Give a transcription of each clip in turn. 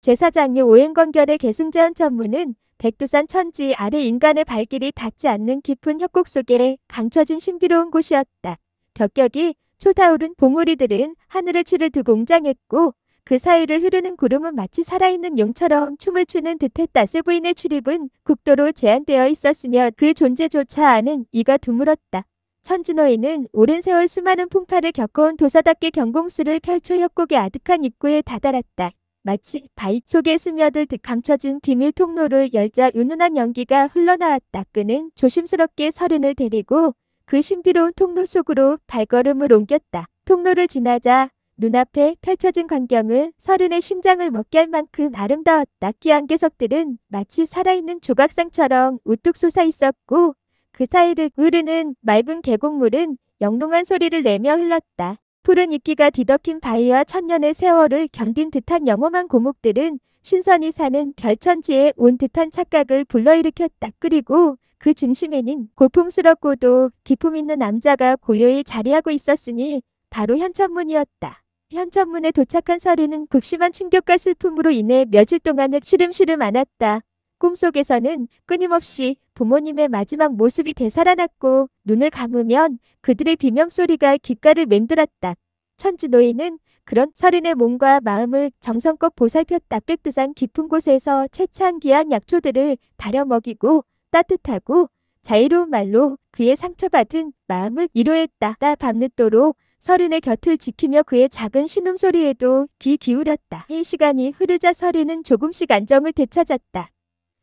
제사장류 오행건결의 계승자연 천문은 백두산 천지 아래 인간의 발길이 닿지 않는 깊은 협곡 속에 감춰진 신비로운 곳이었다. 벽격이 솟아오른 봉우리들은 하늘을 치를 두고 웅장했고 그 사이를 흐르는 구름은 마치 살아있는 용처럼 춤을 추는 듯했다. 세부인의 출입은 국도로 제한되어 있었으며 그 존재조차 아는 이가 드물었다. 천진호인은 오랜 세월 수많은 풍파를 겪어온 도사답게 경공수를 펼쳐 협곡의 아득한 입구에 다다랐다. 마치 바위 속에 스며들 듯 감춰진 비밀 통로를 열자 은은한 연기가 흘러나왔다. 그는 조심스럽게 서른을 데리고 그 신비로운 통로 속으로 발걸음을 옮겼다. 통로를 지나자 눈앞에 펼쳐진 광경은 서른의 심장을 먹게 할 만큼 아름다웠다. 그 안개석들은 마치 살아있는 조각상처럼 우뚝 솟아 있었고 그 사이를 흐르는 맑은 계곡물은 영롱한 소리를 내며 흘렀다. 푸른 이끼가 뒤덮인 바위와 천년의 세월을 견딘 듯한 영험한 고목들은 신선히 사는 별천지에 온 듯한 착각을 불러일으켰다. 그리고 그 중심에는 고풍스럽고도 기품 있는 남자가 고요히 자리하고 있었으니 바로 현천문이었다. 현천문에 도착한 서리는 극심한 충격과 슬픔으로 인해 며칠 동안을 시름시름 앓았다. 꿈속에서는 끊임없이 부모님의 마지막 모습이 되살아났고 눈을 감으면 그들의 비명소리가 귓가를 맴돌았다. 천지노인은 그런 서른의 몸과 마음을 정성껏 보살폈다. 백두산 깊은 곳에서 채취한 귀한 약초들을 다려 먹이고 따뜻하고 자유로운 말로 그의 상처받은 마음을 위로했다. 밤늦도록 서른의 곁을 지키며 그의 작은 신음소리에도 귀 기울였다. 이 시간이 흐르자 서른은 조금씩 안정을 되찾았다.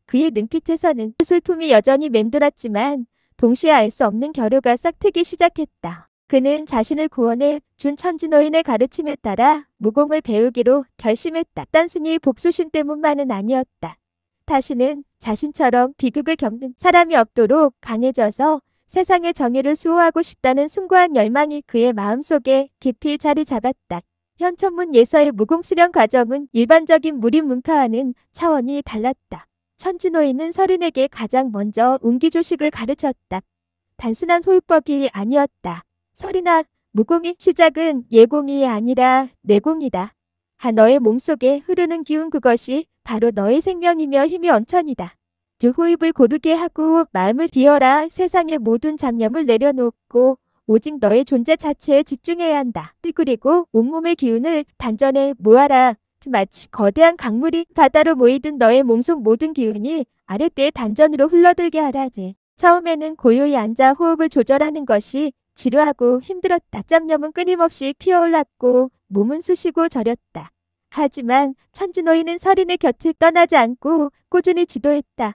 그의 눈빛에서는 슬픔이 여전히 맴돌았지만 동시에 알 수 없는 결여가 싹트기 시작했다. 그는 자신을 구원해 준 천지노인의 가르침에 따라 무공을 배우기로 결심했다. 단순히 복수심 때문만은 아니었다. 다시는 자신처럼 비극을 겪는 사람이 없도록 강해져서 세상의 정의를 수호하고 싶다는 숭고한 열망이 그의 마음속에 깊이 자리 잡았다. 현천문 예서의 무공 수련 과정은 일반적인 무림 문파와는 차원이 달랐다. 천지노인은 서른에게 가장 먼저 운기조식을 가르쳤다. 단순한 호흡법이 아니었다. 서른아, 무공의 시작은 예공이 아니라 내공이다. 너의 몸속에 흐르는 기운 그것이 바로 너의 생명이며 힘의 원천이다. 그 호흡을 고르게 하고 마음을 비워라. 세상의 모든 잡념을 내려놓고 오직 너의 존재 자체에 집중해야 한다. 그리고 온몸의 기운을 단전에 모아라. 마치 거대한 강물이 바다로 모이듯 너의 몸속 모든 기운이 아랫대의 단전으로 흘러들게 하라지. 처음에는 고요히 앉아 호흡을 조절하는 것이 지루하고 힘들었다. 잡념은 끊임없이 피어올랐고 몸은 쑤시고 저렸다. 하지만 천지노인은 서른의 곁을 떠나지 않고 꾸준히 지도했다.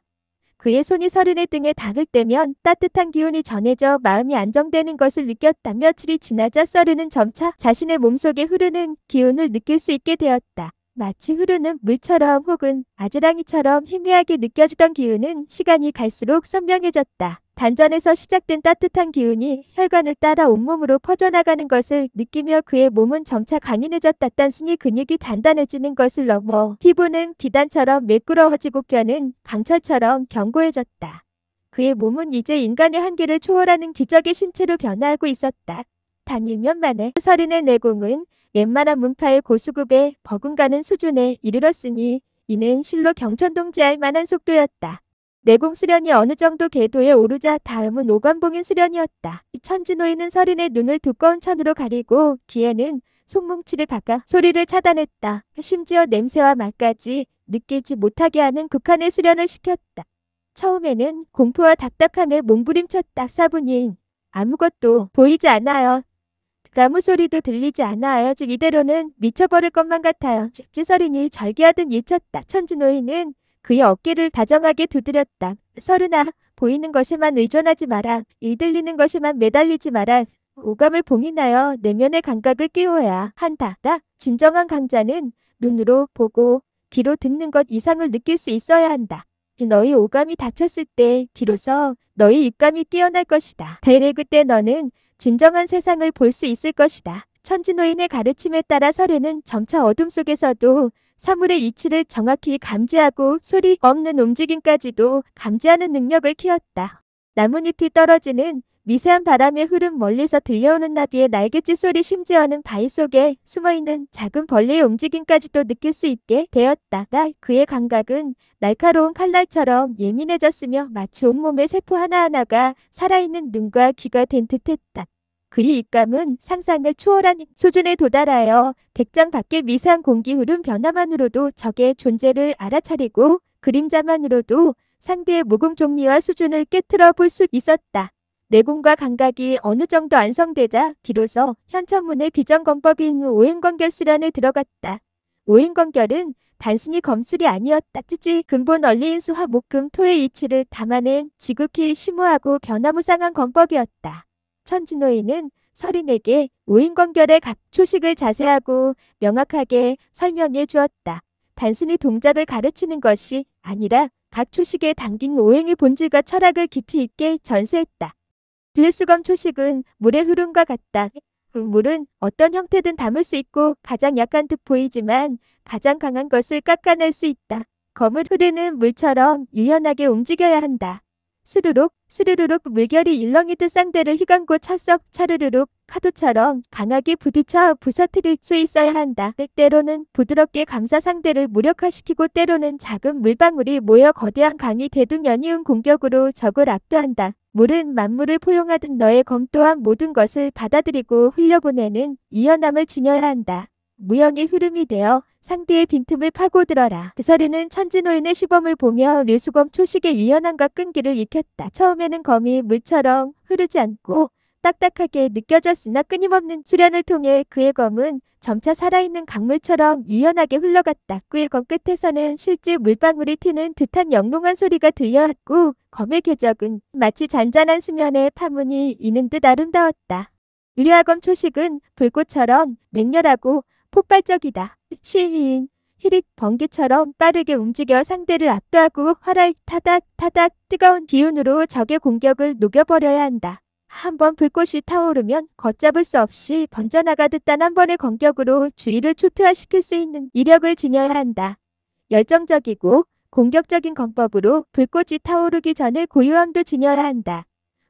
그의 손이 서른의 등에 닿을 때면 따뜻한 기운이 전해져 마음이 안정되는 것을 느꼈다. 며칠이 지나자 서른은 점차 자신의 몸속에 흐르는 기운을 느낄 수 있게 되었다. 마치 흐르는 물처럼 혹은 아지랑이처럼 희미하게 느껴지던 기운은 시간이 갈수록 선명해졌다. 단전에서 시작된 따뜻한 기운이 혈관을 따라 온몸으로 퍼져나가는 것을 느끼며 그의 몸은 점차 강인해졌다. 단순히 근육이 단단해지는 것을 넘어 피부는 비단처럼 매끄러워지고 뼈는 강철처럼 견고해졌다. 그의 몸은 이제 인간의 한계를 초월하는 기적의 신체로 변화하고 있었다. 단 1년 만에 서른의 내공은 웬만한 문파의 고수급에 버금가는 수준에 이르렀으니 이는 실로 경천동지할 만한 속도였다. 내공 수련이 어느 정도 궤도에 오르자 다음은 오관봉인 수련이었다. 천지노인은 서른의 눈을 두꺼운 천으로 가리고 귀에는 속뭉치를 박아 소리를 차단했다. 심지어 냄새와 맛까지 느끼지 못하게 하는 극한의 수련을 시켰다. 처음에는 공포와 답답함에 몸부림쳤다. 사부님, 아무것도 보이지 않아요. 아무 소리도 들리지 않아요. 즉 이대로는 미쳐버릴 것만 같아요. 찌서린이 절개하듯 일쳤다. 천지노인은 그의 어깨를 다정하게 두드렸다. 서른아, 보이는 것에만 의존하지 마라. 이 들리는 것에만 매달리지 마라. 오감을 봉인하여 내면의 감각을 끼워야 한다. 진정한 강자는 눈으로 보고 귀로 듣는 것 이상을 느낄 수 있어야 한다. 너희 오감이 닫혔을 때 비로소 너희 입감이 뛰어날 것이다. 대래 그때 너는 진정한 세상을 볼 수 있을 것이다. 천지노인의 가르침에 따라 서른은 점차 어둠 속에서도 사물의 이치를 정확히 감지하고 소리 없는 움직임까지도 감지하는 능력을 키웠다. 나뭇잎이 떨어지는 미세한 바람의 흐름, 멀리서 들려오는 나비의 날갯짓 소리, 심지어는 바위 속에 숨어있는 작은 벌레의 움직임까지도 느낄 수 있게 되었다. 그의 감각은 날카로운 칼날처럼 예민해졌으며 마치 온몸의 세포 하나하나가 살아있는 눈과 귀가 된 듯했다. 그의 입감은 상상을 초월한 수준에 도달하여 백장 밖의 미세한 공기 흐름 변화만으로도 적의 존재를 알아차리고 그림자만으로도 상대의 무공 종리와 수준을 깨트려 볼 수 있었다. 내공과 감각이 어느 정도 완성되자 비로소 현천문의 비전검법인 오행건결 수련에 들어갔다. 오행건결은 단순히 검술이 아니었다. 쯔쯔 근본 원리인수 화목금토의 이치를 담아낸 지극히 심오하고 변화무쌍한 검법이었다. 천진호인은 서린에게 오행건결의 각 초식을 자세하고 명확하게 설명해 주었다. 단순히 동작을 가르치는 것이 아니라 각 초식에 담긴 오행의 본질과 철학을 깊이 있게 전수했다. 블레스검 초식은 물의 흐름과 같다. 물은 어떤 형태든 담을 수 있고 가장 약한 듯 보이지만 가장 강한 것을 깎아낼 수 있다. 검을 흐르는 물처럼 유연하게 움직여야 한다. 스르륵 스르르륵 물결이 일렁이듯 상대를 휘감고 찰썩 차르르륵 파도처럼 강하게 부딪혀 부서뜨릴 수 있어야 한다. 때로는 부드럽게 감싸 상대를 무력화시키고 때로는 작은 물방울이 모여 거대한 강이 되듯 연이은 공격으로 적을 압도한다. 물은 만물을 포용하듯 너의 검 또한 모든 것을 받아들이고 흘려보내는 유연함을 지녀야 한다. 무형의 흐름이 되어 상대의 빈틈을 파고들어라. 서린은 천진호인의 시범을 보며 류수검 초식의 유연함과 끈기를 익혔다. 처음에는 검이 물처럼 흐르지 않고 딱딱하게 느껴졌으나 끊임없는 수련을 통해 그의 검은 점차 살아있는 강물처럼 유연하게 흘러갔다. 그의 검 끝에서는 실제 물방울이 튀는 듯한 영롱한 소리가 들려왔고 검의 궤적은 마치 잔잔한 수면에 파문이 이는 듯 아름다웠다. 유리화검 초식은 불꽃처럼 맹렬하고 폭발적이다. 시인, 휘릿, 번개처럼 빠르게 움직여 상대를 압도하고 활활 타닥타닥 뜨거운 기운으로 적의 공격을 녹여버려야 한다. 한번 불꽃이 타오르면 걷잡을 수 없이 번져나가듯 단 한 번의 공격으로 주의를 초토화시킬 수 있는 이력을 지녀야 한다. 열정적이고 공격적인 검법으로 불꽃이 타오르기 전에 고요함도 지녀야 한다.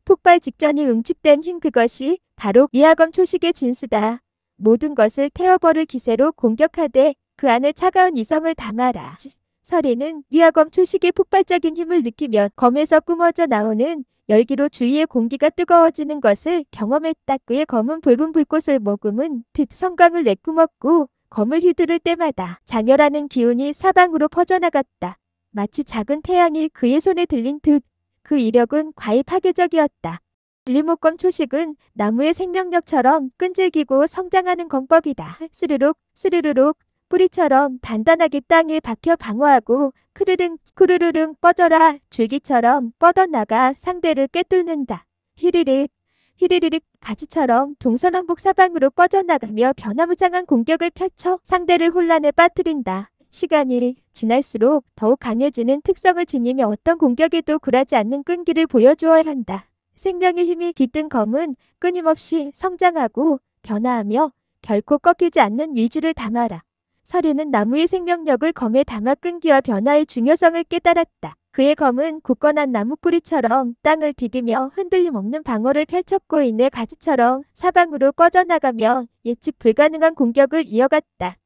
폭발 직전이 응축된 힘, 그것이 바로 위화검 초식의 진수다. 모든 것을 태워버릴 기세로 공격하되 그 안에 차가운 이성을 담아라. 서린은 위화검 초식의 폭발적인 힘을 느끼며 검에서 뿜어져 나오는 열기로 주위의 공기가 뜨거워지는 것을 경험했다. 그의 검은 붉은 불꽃을 머금은 듯 성광을 내뿜었고 검을 휘두를 때마다 장렬하는 기운이 사방으로 퍼져나갔다. 마치 작은 태양이 그의 손에 들린 듯 그 이력은 과히 파괴적이었다. 일리목검 초식은 나무의 생명력처럼 끈질기고 성장하는 검법이다. 스르륵 스르르륵 뿌리처럼 단단하게 땅에 박혀 방어하고 크르릉 크르르릉 뻗어라 줄기처럼 뻗어나가 상대를 꿰뚫는다. 휘리릭 휘리리릭 가지처럼 동서남북 사방으로 뻗어나가며 변화무쌍한 공격을 펼쳐 상대를 혼란에 빠뜨린다. 시간이 지날수록 더욱 강해지는 특성을 지니며 어떤 공격에도 굴하지 않는 끈기를 보여주어야 한다. 생명의 힘이 깃든 검은 끊임없이 성장하고 변화하며 결코 꺾이지 않는 의지를 담아라. 서린은 나무의 생명력을 검에 담아 끈기와 변화의 중요성을 깨달았다. 그의 검은 굳건한 나무뿌리처럼 땅을 디디며 흔들림 없는 방어를 펼쳤고 이내 가지처럼 사방으로 뻗어나가며 예측 불가능한 공격을 이어갔다.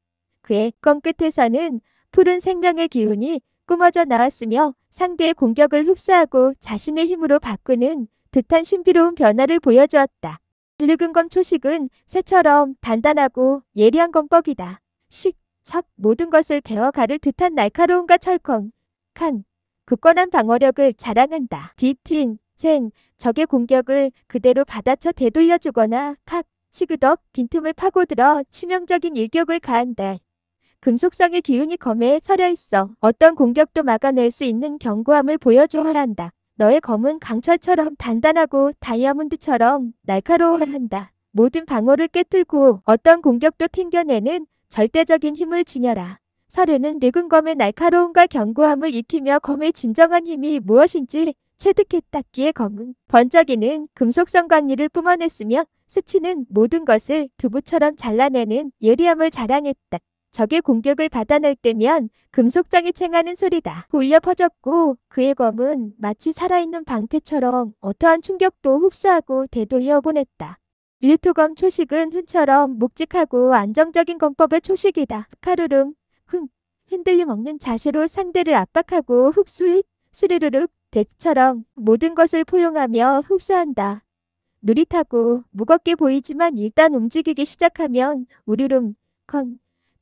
그의 검 끝에서는 푸른 생명의 기운이 뿜어져 나왔으며 상대의 공격을 흡수하고 자신의 힘으로 바꾸는 듯한 신비로운 변화를 보여주었다. 늙은 검 초식은 새처럼 단단하고 예리한 검법이다. 첫 모든 것을 베어 가를 듯한 날카로움과 철컹, 칸, 굳건한 방어력을 자랑한다. 생, 적의 공격을 그대로 받아쳐 되돌려주거나 팍, 치그덕, 빈틈을 파고들어 치명적인 일격을 가한다. 금속성의 기운이 검에 서려 있어 어떤 공격도 막아낼 수 있는 견고함을 보여줘야 한다. 너의 검은 강철처럼 단단하고 다이아몬드처럼 날카로워야 한다. 모든 방어를 깨뚫고 어떤 공격도 튕겨내는 절대적인 힘을 지녀라. 서른은 늙은 검의 날카로움과 견고함을 익히며 검의 진정한 힘이 무엇인지 체득했다. 그의 검은 번쩍이는 금속성 광리를 뿜어냈으며 스치는 모든 것을 두부처럼 잘라내는 예리함을 자랑했다. 적의 공격을 받아낼 때면 금속장이 챈하는 소리다. 울려 퍼졌고 그의 검은 마치 살아있는 방패처럼 어떠한 충격도 흡수하고 되돌려 보냈다. 류토검 초식은 흔처럼 묵직하고 안정적인 검법의 초식이다. 카르릉, 흔들림 없는 자세로 상대를 압박하고 흡수, 스르르륵, 대처럼 모든 것을 포용하며 흡수한다. 누릿하고 무겁게 보이지만 일단 움직이기 시작하면 우르릉,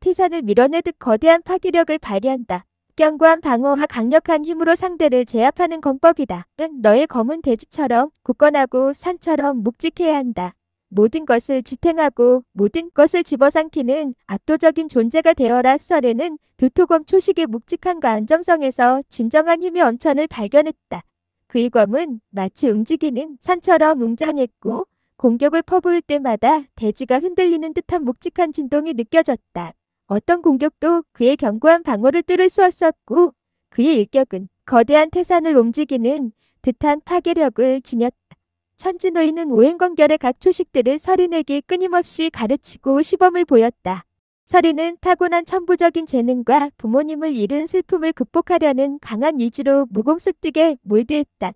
태산을 밀어내듯 거대한 파괴력을 발휘한다. 견고한 방어와 강력한 힘으로 상대를 제압하는 검법이다. 너의 검은 대지처럼 굳건하고 산처럼 묵직해야 한다. 모든 것을 지탱하고 모든 것을 집어삼키는 압도적인 존재가 되어라. 설에는 류토검 초식의 묵직함과 안정성에서 진정한 힘의 원천을 발견했다. 그의 검은 마치 움직이는 산처럼 웅장했고 공격을 퍼부을 때마다 대지가 흔들리는 듯한 묵직한 진동이 느껴졌다. 어떤 공격도 그의 견고한 방어를 뚫을 수 없었고 그의 일격은 거대한 태산을 움직이는 듯한 파괴력을 지녔다. 천지노인은 오행관결의 각 초식들을 서린에게 끊임없이 가르치고 시범을 보였다. 서린은 타고난 천부적인 재능과 부모님을 잃은 슬픔을 극복하려는 강한 의지로 무공습득에 몰두했다.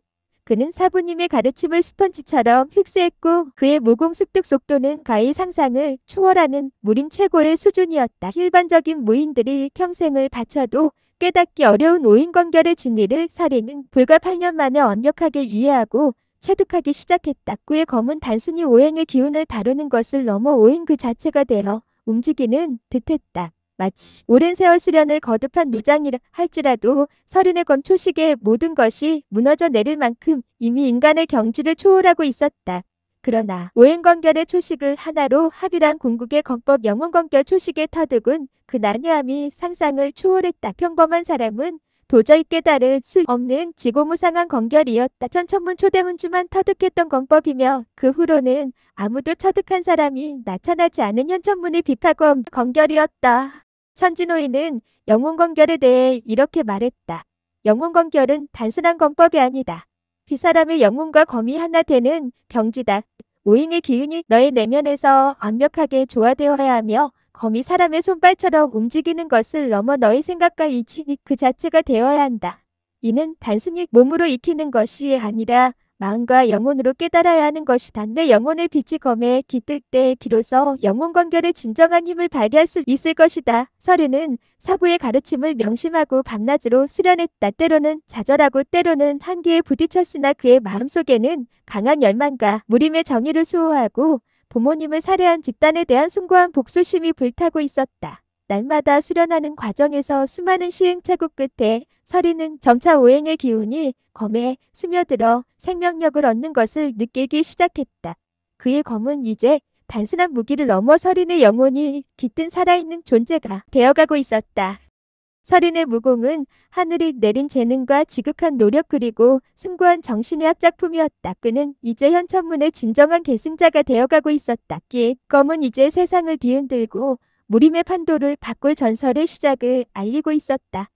그는 사부님의 가르침을 스펀지처럼 흡수했고 그의 무공습득 속도는 가히 상상을 초월하는 무림 최고의 수준이었다. 일반적인 무인들이 평생을 바쳐도 깨닫기 어려운 오행관결의 진리를 서린은 불과 8년 만에 완벽하게 이해하고 체득하기 시작했다. 그의 검은 단순히 오행의 기운을 다루는 것을 넘어 오행 그 자체가 되어 움직이는 듯했다. 마치 오랜 세월 수련을 거듭한 노장이라 할지라도 서린의 검 초식의 모든 것이 무너져 내릴 만큼 이미 인간의 경지를 초월하고 있었다. 그러나 오행관결의 초식을 하나로 합일한 궁극의 검법 영혼관결 초식의 터득은 그 난해함이 상상을 초월했다. 평범한 사람은 도저히 깨달을 수 없는 지고무상한 관결이었다. 현천문 초대문주만 터득했던 관법이며 그 후로는 아무도 터득한 사람이 나타나지 않은 현천문의 비파검 관결이었다. 천지노인은 영혼관결에 대해 이렇게 말했다. 영혼관결은 단순한 관법이 아니다. 그 사람의 영혼과 검이 하나 되는 경지다. 오행의 기운이 너의 내면에서 완벽하게 조화되어야 하며 검이 사람의 손발처럼 움직이는 것을 넘어 너의 생각과 의지 그 자체가 되어야 한다. 이는 단순히 몸으로 익히는 것이 아니라 마음과 영혼으로 깨달아야 하는 것이다. 내 영혼의 빛이 검에 깃들 때 비로소 영혼관결의 진정한 힘을 발휘할 수 있을 것이다. 서른은 사부의 가르침을 명심하고 밤낮으로 수련했다. 때로는 좌절하고 때로는 한계에 부딪혔으나 그의 마음속에는 강한 열망과 무림의 정의를 수호하고 부모님을 살해한 집단에 대한 숭고한 복수심이 불타고 있었다. 날마다 수련하는 과정에서 수많은 시행착오 끝에 서린은 점차 오행의 기운이 검에 스며들어 생명력을 얻는 것을 느끼기 시작했다. 그의 검은 이제 단순한 무기를 넘어 서린의 영혼이 깃든 살아있는 존재가 되어가고 있었다. 서린의 무공은 하늘이 내린 재능과 지극한 노력 그리고 숭고한 정신의 합작품이었다. 그는 이제 현천문의 진정한 계승자가 되어가고 있었다. 그의 검은 이제 세상을 뒤흔들고 무림의 판도를 바꿀 전설의 시작을 알리고 있었다.